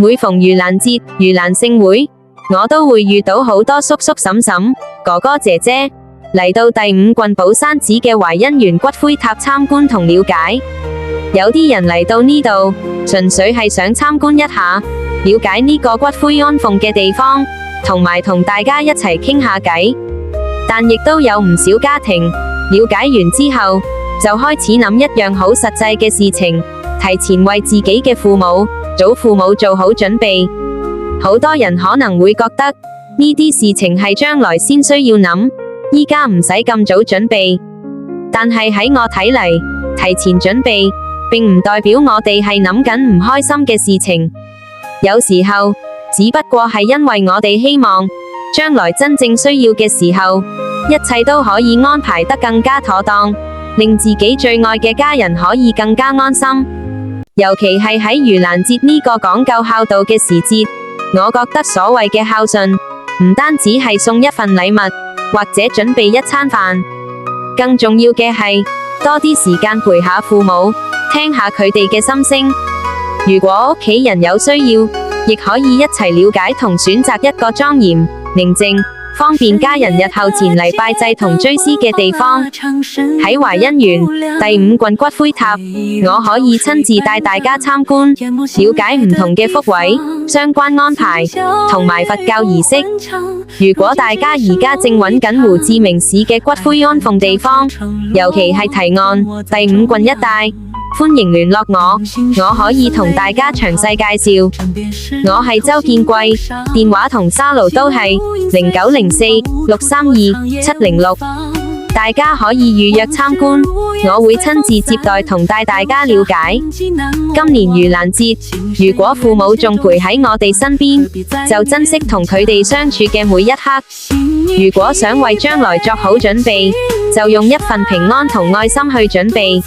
每逢盂蘭節、盂蘭勝會，我都會遇到好多叔叔嬸嬸、哥哥姐姐嚟到第五郡寶山寺嘅懷恩園骨灰塔參觀同了解。有啲人嚟到呢度，純粹係想參觀一下，了解呢個骨灰安放嘅地方，同埋同大家一齊傾下偈。但亦都有唔少家庭，了解完之後，就開始諗一樣好實際嘅事情，提前為自己嘅父母、祖父母做好準備。好多人可能會覺得，呢啲事情係將來先需要諗，依家唔使咁早準備。但係喺我睇嚟，提前準備，並唔代表我哋係諗緊唔開心嘅事情。有時候，只不過係因為我哋希望，將來真正需要嘅時候，一切都可以安排得更加妥當，令自己最愛嘅家人可以更加安心。尤其係喺盂蘭節呢個講究孝道嘅時節，我覺得所謂嘅孝順，唔單止係送一份禮物，或者準備一餐飯，更重要嘅係多啲時間陪下父母，聽下佢哋嘅心聲。如果屋企人有需要，亦可以一齊了解同選擇一個莊嚴、寧靜、方便家人日後前嚟拜祭同追思嘅地方。喺懷恩園第五郡骨灰塔，我可以親自帶大家參觀，了解唔同嘅福位、相關安排同埋佛教儀式。如果大家而家正揾緊胡志明市嘅骨灰安放地方，尤其係堤岸、第五郡一帶，歡迎聯絡我可以同大家詳細介紹。我係周建貴，電話同沙路都係0904-632-706，大家可以預約參觀，我會親自接待同帶大家了解。今年盂蘭節，如果父母仲陪喺我哋身邊，就珍惜同佢哋相處嘅每一刻。如果想為將來作好準備，就用一份平安同愛心去準備。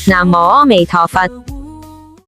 南無阿彌陀佛。